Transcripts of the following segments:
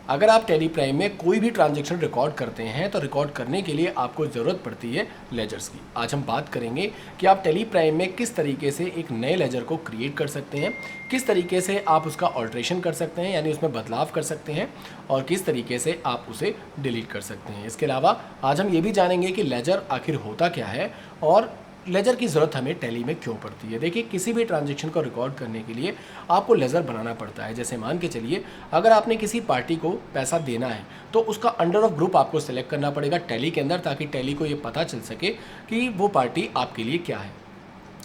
अगर आप tally prime में कोई भी ट्रांजैक्शन रिकॉर्ड करते हैं तो रिकॉर्ड करने के लिए आपको ज़रूरत पड़ती है लेजर्स की। आज हम बात करेंगे कि आप टैली प्राइम में किस तरीके से एक नए लेजर को क्रिएट कर सकते हैं, किस तरीके से आप उसका ऑल्ट्रेशन कर सकते हैं यानी उसमें बदलाव कर सकते हैं, और किस तरीके से आप उसे डिलीट कर सकते हैं। इसके अलावा आज हम ये भी जानेंगे कि लेजर आखिर होता क्या है और लेजर की ज़रूरत हमें टैली में क्यों पड़ती है। देखिए, किसी भी ट्रांजैक्शन को रिकॉर्ड करने के लिए आपको लेजर बनाना पड़ता है। जैसे मान के चलिए, अगर आपने किसी पार्टी को पैसा देना है तो उसका अंडर ऑफ ग्रुप आपको सेलेक्ट करना पड़ेगा टैली के अंदर, ताकि टैली को ये पता चल सके कि वो पार्टी आपके लिए क्या है।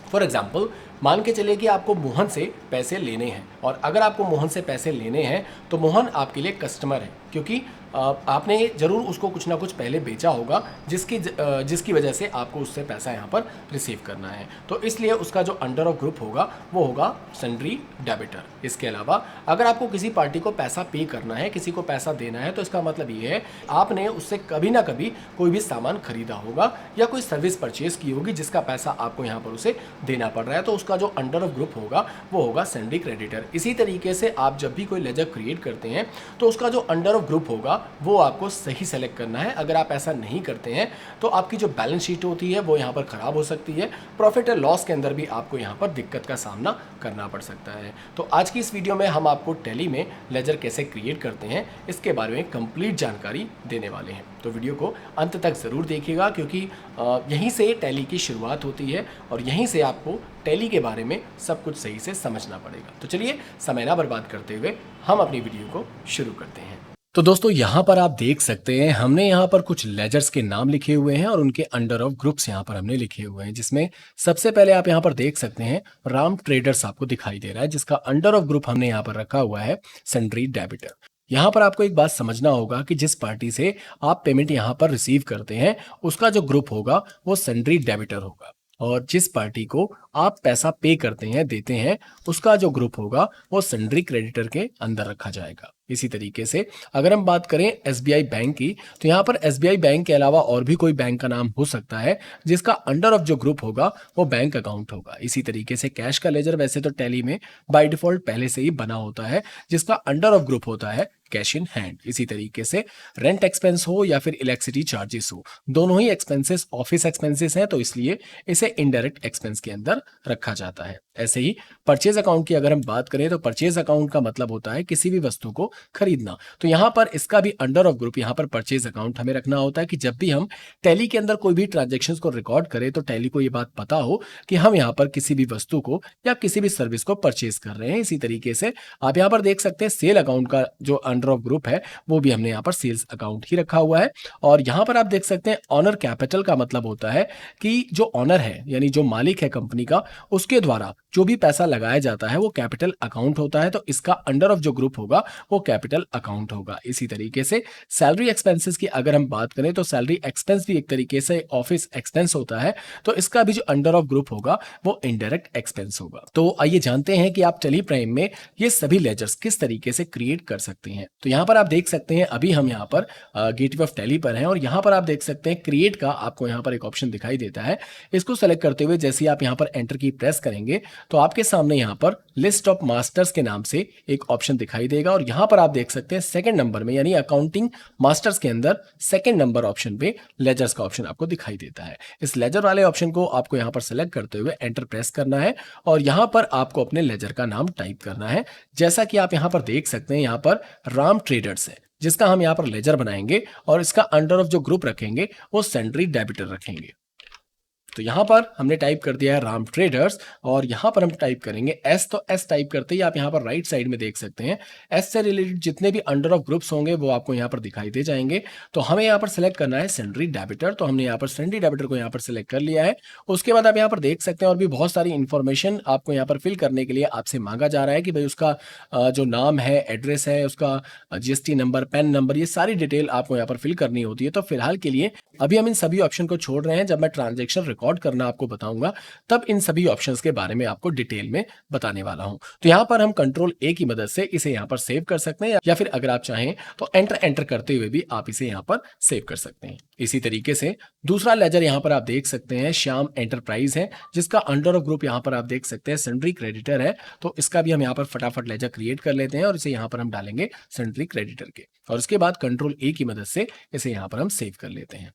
फॉर एग्जाम्पल, मान के चलिए कि आपको मोहन से पैसे लेने हैं, और अगर आपको मोहन से पैसे लेने हैं तो मोहन आपके लिए कस्टमर है, क्योंकि आपने ज़रूर उसको कुछ ना कुछ पहले बेचा होगा जिसकी वजह से आपको उससे पैसा यहाँ पर रिसीव करना है। तो इसलिए उसका जो अंडर ऑफ ग्रुप होगा वो होगा सन्ड्री डेबिटर। इसके अलावा अगर आपको किसी पार्टी को पैसा पे करना है, किसी को पैसा देना है, तो इसका मतलब ये है आपने उससे कभी ना कभी कोई भी सामान खरीदा होगा या कोई सर्विस परचेज की होगी जिसका पैसा आपको यहाँ पर उसे देना पड़ रहा है, तो उसका जो अंडर ऑफ ग्रुप होगा वो होगा सन्ड्री क्रेडिटर। इसी तरीके से आप जब भी कोई लेजर क्रिएट करते हैं तो उसका जो अंडर ऑफ ग्रुप होगा वो आपको सही सेलेक्ट करना है। अगर आप ऐसा नहीं करते हैं तो आपकी जो बैलेंस शीट होती है वो यहाँ पर ख़राब हो सकती है, प्रॉफिट एंड लॉस के अंदर भी आपको यहाँ पर दिक्कत का सामना करना पड़ सकता है। तो आज की इस वीडियो में हम आपको टैली में लेजर कैसे क्रिएट करते हैं इसके बारे में कंप्लीट जानकारी देने वाले हैं। तो वीडियो को अंत तक ज़रूर देखिएगा, क्योंकि यहीं से टैली की शुरुआत होती है और यहीं से आपको टैली के बारे में सब कुछ सही से समझना पड़ेगा। तो चलिए, समय ना बर्बाद करते हुए हम अपनी वीडियो को शुरू करते हैं। तो दोस्तों, यहाँ पर आप देख सकते हैं हमने यहाँ पर कुछ लेजर्स के नाम लिखे हुए हैं और उनके अंडर ऑफ ग्रुप्स यहाँ पर हमने लिखे हुए हैं, जिसमें सबसे पहले आप यहाँ पर देख सकते हैं राम ट्रेडर्स आपको दिखाई दे रहा है, जिसका अंडर ऑफ ग्रुप हमने यहाँ पर रखा हुआ है सन्ड्री डेबिटर। यहाँ पर आपको एक बात समझना होगा कि जिस पार्टी से आप पेमेंट यहाँ पर रिसीव करते हैं उसका जो ग्रुप होगा वो सन्ड्री डेबिटर होगा, और जिस पार्टी को आप पैसा पे करते हैं, देते हैं, उसका जो ग्रुप होगा वो सन्ड्री क्रेडिटर के अंदर रखा जाएगा। इसी तरीके से अगर हम बात करें एसबीआई बैंक की, तो यहाँ पर एसबीआई बैंक के अलावा और भी कोई बैंक का नाम हो सकता है जिसका अंडर ऑफ जो ग्रुप होगा वो बैंक अकाउंट होगा। इसी तरीके से कैश का लेजर वैसे तो टैली में बाय डिफॉल्ट पहले से ही बना होता है, जिसका अंडर ऑफ ग्रुप होता है कैश इन हैंड। इसी तरीके से रेंट एक्सपेंस हो या फिर इलेक्ट्रिसिटी चार्जेस हो, दोनों ही एक्सपेंसेस ऑफिस एक्सपेंसेस हैं, तो इसलिए इसे इनडायरेक्ट एक्सपेंस के अंदर रखा जाता है। ऐसे ही परचेज अकाउंट की अगर हम बात करें तो परचेज अकाउंट का मतलब होता है किसी भी वस्तु को खरीदना, तो यहाँ पर इसका भी अंडर ऑफ ग्रुप यहाँ पर परचेज अकाउंट हमें रखना होता है कि जब भी हम टैली के अंदर कोई भी ट्रांजेक्शन को रिकॉर्ड करें तो टैली को ये बात पता हो कि हम यहाँ पर किसी भी वस्तु को या किसी भी सर्विस को परचेज कर रहे हैं। इसी तरीके से आप यहाँ पर देख सकते हैं सेल अकाउंट का जो अंडर ऑफ ग्रुप है वो भी हमने यहाँ पर सेल्स अकाउंट ही रखा हुआ है। और यहाँ पर आप देख सकते हैं ऑनर कैपिटल का मतलब होता है कि जो ऑनर है यानी जो मालिक है कंपनी का, उसके द्वारा जो भी पैसा लगाया जाता है वो कैपिटल अकाउंट होता है, तो इसका अंडर ऑफ जो ग्रुप होगा वो कैपिटल अकाउंट होगा। इसी तरीके से सैलरी एक्सपेंसेस की अगर हम बात करें तो सैलरी एक्सपेंस भी एक तरीके से ऑफिस एक्सपेंस होता है, तो इसका भी जो अंडर ऑफ ग्रुप होगा वो इनडायरेक्ट एक्सपेंस होगा। तो आइए जानते हैं कि आप टैली प्राइम में ये सभी लेजर्स किस तरीके से क्रिएट कर सकते हैं। तो यहाँ पर आप देख सकते हैं अभी हम यहाँ पर गेटवे ऑफ टैली पर हैं, और यहाँ पर आप देख सकते हैं क्रिएट का आपको यहाँ पर एक ऑप्शन दिखाई देता है। इसको सेलेक्ट करते हुए जैसे आप यहाँ पर एंटर की प्रेस करेंगे तो आपके सामने यहाँ पर लिस्ट ऑफ मास्टर्स के नाम से एक ऑप्शन दिखाई देगा, और यहाँ पर आप देख सकते हैं सेकंड नंबर में यानी अकाउंटिंग मास्टर्स के अंदर सेकंड नंबर ऑप्शन पे लेजर्स का ऑप्शन आपको दिखाई देता है। इस लेजर वाले ऑप्शन को आपको यहाँ पर सेलेक्ट करते हुए एंटर प्रेस करना है, और यहाँ पर आपको अपने लेजर का नाम टाइप करना है। जैसा कि आप यहाँ पर देख सकते हैं यहाँ पर राम ट्रेडर्स है, जिसका हम यहाँ पर लेजर बनाएंगे और इसका अंडर ऑफ जो ग्रुप रखेंगे वो सन्ड्री डेबिटर रखेंगे। तो यहाँ पर हमने टाइप कर दिया है राम ट्रेडर्स, और यहाँ पर हम टाइप करेंगे एस। तो एस टाइप करते ही आप यहाँ पर राइट साइड में देख सकते हैं एस से रिलेटेड जितने भी अंडर ऑफ ग्रुप्स होंगे वो आपको यहाँ पर दिखाई दे जाएंगे। तो हमें यहाँ पर सेलेक्ट करना है सन्ड्री डेबिटर, तो हमने यहाँ पर सन्ड्री डेबिटर को यहाँ पर सेलेक्ट कर लिया है। उसके बाद आप यहाँ पर देख सकते हैं और भी बहुत सारी इंफॉर्मेशन आपको यहाँ पर फिल करने के लिए आपसे मांगा जा रहा है कि भाई उसका जो नाम है, एड्रेस है, उसका जीएसटी नंबर, पैन नंबर, ये सारी डिटेल आपको यहाँ पर फिल करनी होती है। तो फिलहाल के लिए अभी हम इन सभी ऑप्शन को छोड़ रहे हैं, जब मैं ट्रांजैक्शन रिकॉर्ड करना आपको बताऊंगा तब इन सभी ऑप्शंस के बारे में आपको डिटेल में बताने वाला हूं। तो यहाँ पर हम कंट्रोल ए की मदद से इसे यहाँ पर सेव कर सकते हैं, या फिर अगर आप चाहें तो एंटर करते हुए भी आप इसे यहाँ पर सेव कर सकते हैं। इसी तरीके से दूसरा लेजर यहाँ पर आप देख सकते हैं श्याम एंटरप्राइज है, जिसका अंडर ऑफ ग्रुप यहाँ पर आप देख सकते हैं सन्ड्री क्रेडिटर है। तो इसका भी हम यहाँ पर फटाफट लेजर क्रिएट कर लेते हैं और इसे यहाँ पर हम डालेंगे सन्ड्री क्रेडिटर के, और उसके बाद कंट्रोल ए की मदद से इसे यहाँ पर हम सेव कर लेते हैं।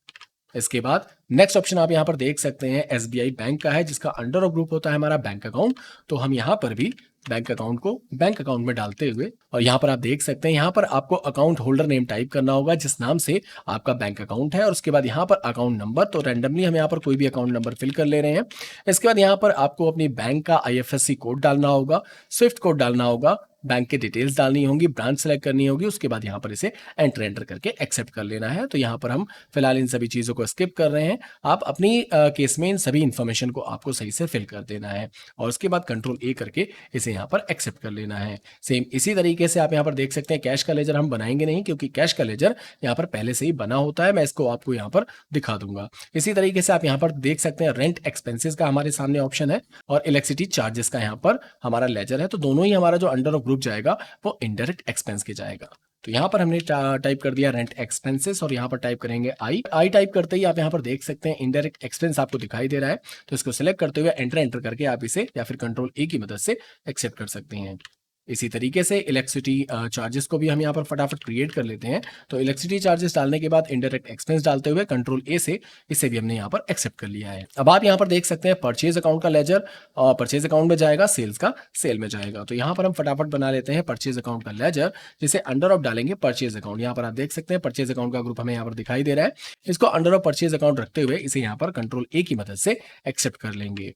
इसके बाद नेक्स्ट ऑप्शन आप यहां पर देख सकते हैं एसबीआई बैंक का है, जिसका अंडर ऑफ ग्रुप होता है हमारा बैंक अकाउंट। तो हम यहां पर भी बैंक अकाउंट को बैंक अकाउंट में डालते हुए, और यहां पर आप देख सकते हैं यहां पर आपको अकाउंट होल्डर नेम टाइप करना होगा जिस नाम से आपका बैंक अकाउंट है, और उसके बाद यहां पर अकाउंट नंबर, तो रैंडमली हम यहां पर कोई भी अकाउंट नंबर फिल कर ले रहे हैं। इसके बाद यहां पर आपको अपनी बैंक का आईएफएससी कोड डालना होगा, स्विफ्ट कोड डालना होगा, बैंक की डिटेल्स डालनी होगी, ब्रांच सेलेक्ट करनी होगी, उसके बाद यहाँ पर इसे एंटर करके एक्सेप्ट कर लेना है। तो यहाँ पर हम फिलहाल इन सभी चीज़ों को स्किप कर रहे हैं। आप अपनी केस में इन सभी इन्फॉर्मेशन को आपको सही से फिल कर देना है, और उसके बाद कंट्रोल ए करके इसे यहाँ पर एक्सेप्ट कर लेना है। सेम इसी तरीके से आप यहाँ पर देख सकते हैं कैश का लेजर हम बनाएंगे नहीं, क्योंकि कैश का लेजर यहाँ पर पहले से ही बना होता है। मैं इसको आपको यहाँ पर दिखा दूंगा। इसी तरीके से आप यहाँ पर देख सकते हैं रेंट एक्सपेंसेस का हमारे सामने ऑप्शन है, और इलेक्ट्रिसिटी चार्जेस का यहाँ पर हमारा लेजर है। तो दोनों ही हमारा जो अंडर ऑफ ग्रुप जाएगा वो इनडायरेक्ट एक्सपेंस के जाएगा। तो यहाँ पर हमने टाइप कर दिया रेंट एक्सपेंसेस, और यहाँ पर टाइप करेंगे आई टाइप करते ही आप यहाँ पर देख सकते हैं इनडायरेक्ट एक्सपेंस आपको दिखाई दे रहा है। तो इसको सिलेक्ट करते हुए एंटर करके आप इसे या फिर कंट्रोल ए की मदद से एक्सेप्ट कर सकते हैं। इसी तरीके से इलेक्ट्रिसिटी चार्जेस को भी हम यहाँ पर फटाफट क्रिएट कर लेते हैं। तो इलेक्ट्रिसिटी चार्जेस डालने के बाद इनडायरेक्ट एक्सपेंस डालते हुए कंट्रोल ए से इसे भी हमने यहाँ पर एक्सेप्ट कर लिया है। अब आप यहाँ पर देख सकते हैं परचेज अकाउंट का लेजर परचेज अकाउंट में जाएगा, सेल्स का सेल में जाएगा। तो यहाँ पर हम फटाफट बना लेते हैं परचेज अकाउंट का लेजर, जिसे अंडर ऑफ डालेंगे परचेज अकाउंट। यहाँ पर आप देख सकते हैं परचेज अकाउंट का ग्रुप हमें यहाँ पर दिखाई दे रहा है। इसको अंडर ऑफ परचेज अकाउंट रखते हुए इसे यहाँ पर कंट्रोल ए की मदद से एक्सेप्ट कर लेंगे।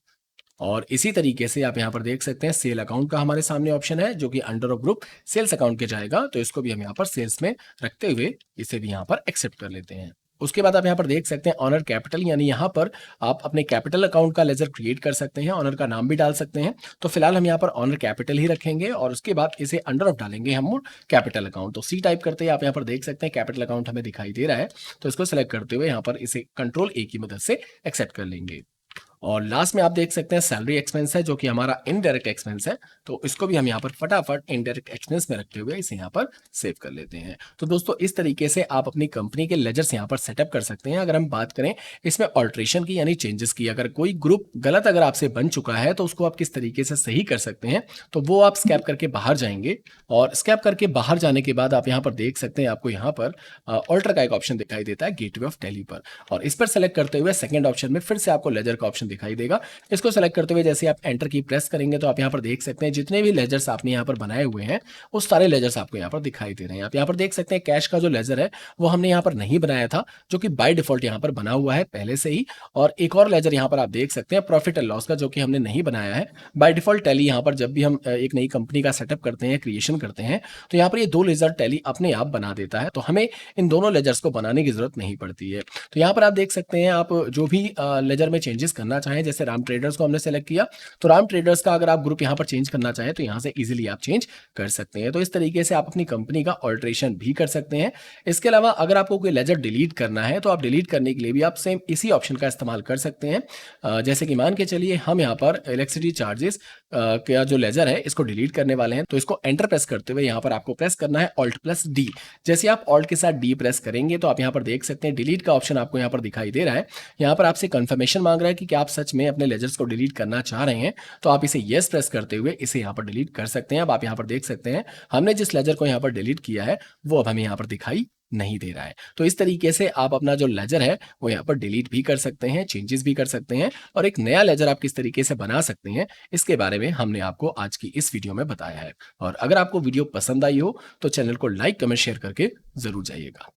और इसी तरीके से आप यहाँ पर देख सकते हैं सेल अकाउंट का हमारे सामने ऑप्शन है, जो कि under of group sales account के जाएगा। तो इसको भी हम यहाँ पर सेल्स में रखते हुए इसे भी यहाँ पर एक्सेप्ट कर लेते हैं। उसके बाद आप यहाँ पर देख सकते हैं ऑनर कैपिटल, यानी यहाँ पर आप अपने कैपिटल अकाउंट का लेजर क्रिएट कर सकते हैं, ऑनर का नाम भी डाल सकते हैं। तो फिलहाल हम यहाँ पर ऑनर कैपिटल ही रखेंगे, और उसके बाद इसे अंडर ऑफ डालेंगे हम कैपिटल अकाउंट। तो सी टाइप करते ही आप यहाँ पर देख सकते हैं कैपिटल अकाउंट हमें दिखाई दे रहा है। तो इसको सेलेक्ट करते हुए यहाँ पर इसे कंट्रोल ए की मदद से एक्सेप्ट कर लेंगे। और लास्ट में आप देख सकते हैं सैलरी एक्सपेंस है, जो कि हमारा इनडायरेक्ट एक्सपेंस है। तो इसको भी हम यहाँ पर फटाफट इनडायरेक्ट एक्सपेंस में रखते हुए इसे यहाँ पर सेव कर लेते हैं। तो दोस्तों इस तरीके से आप अपनी कंपनी के लेजर्स यहाँ पर सेटअप कर सकते हैं। अगर हम बात करें इसमें ऑल्ट्रेशन की यानी चेंजेस की, अगर कोई ग्रुप गलत अगर आपसे बन चुका है तो उसको आप किस तरीके से सही कर सकते हैं, तो वो आप स्कैप करके बाहर जाएंगे, और स्कैप करके बाहर जाने के बाद आप यहाँ पर देख सकते हैं आपको यहाँ पर ऑल्टर का एक ऑप्शन दिखाई देता है गेटवे ऑफ टैली पर, और इस पर सेलेक्ट करते हुए सेकंड ऑप्शन में फिर से आपको लेजर का ऑप्शन दिखाई देगा। इसको सेलेक्ट करते हुए जैसे आप एंटर की प्रेस करेंगे तो आप यहाँ पर देख सकते हैं जितने भी लेजर्स आपने यहाँ पर बनाए हुए हैं उस सारे लेजर्स आपको यहाँ पर दिखाई दे रहे हैं। आप यहाँ पर देख सकते हैं कैश का जो लेजर है वो हमने यहाँ पर नहीं बनाया था, जो कि बाय डिफॉल्ट यहाँ पर बना हुआ है पहले से ही। और एक और लेजर यहाँ पर आप देख सकते हैं प्रॉफिट एंड लॉस का, जो कि हमने नहीं बनाया है। बाय डिफॉल्ट टैली यहाँ पर जब भी हम एक नई कंपनी का सेटअप करते हैं, क्रिएशन करते हैं, तो यहाँ पर ये दो लेजर टैली अपने आप बना देता है। तो हमें इन दोनों लेजर्स को बनाने की जरूरत नहीं पड़ती है। तो यहाँ पर आप देख सकते हैं आप जो भी लेजर में चेंजेस करना चाहें, जैसे राम ट्रेडर्स को हमने सेलेक्ट किया, तो राम ट्रेडर्स का अगर आप ग्रुप यहाँ पर चेंज करना चाहें तो यहाँ से इजीली आप चेंज कर सकते हैं। तो इस तरीके से आप अपनी कंपनी का ऑल्ट्रेशन भी कर सकते हैं। इसके अलावा अगर आपको कोई लेजर डिलीट करना है तो आप डिलीट करने के लिए भी आप सेम इसी ऑप्शन का इस्तेमाल कर सकते हैं। जैसे कि मान के चलिए हम यहाँ पर इलेक्ट्रिसिटी चार्जेस का जो लेजर है इसको डिलीट करने वाले हैं, तो इसको एंटर प्रेस करते हुए यहाँ पर आपको प्रेस करना है ऑल्ट प्लस डी। जैसे आप ऑल्ट के साथ डी प्रेस करेंगे तो आप यहाँ पर देख सकते हैं डिलीट का ऑप्शन आपको यहाँ पर दिखाई दे रहा है। यहाँ पर आपसे कंफर्मेशन मांग रहा है कि क्या आप सच में अपने लेजर्स को डिलीट करना चाह रहे हैं, तो आप इसे येस प्रेस करते हुए इसे यहाँ पर डिलीट कर सकते हैं। अब आप यहाँ पर देख सकते हैं हमने जिस लेजर को यहाँ पर डिलीट किया है वो अब हमें यहाँ पर दिखाई नहीं दे रहा है। तो इस तरीके से आप अपना जो लेजर है वो यहाँ पर डिलीट भी कर सकते हैं, चेंजेस भी कर सकते हैं, और एक नया लेजर आप किस तरीके से बना सकते हैं इसके बारे में हमने आपको आज की इस वीडियो में बताया है। और अगर आपको वीडियो पसंद आई हो तो चैनल को लाइक कमेंट शेयर करके जरूर जाइएगा।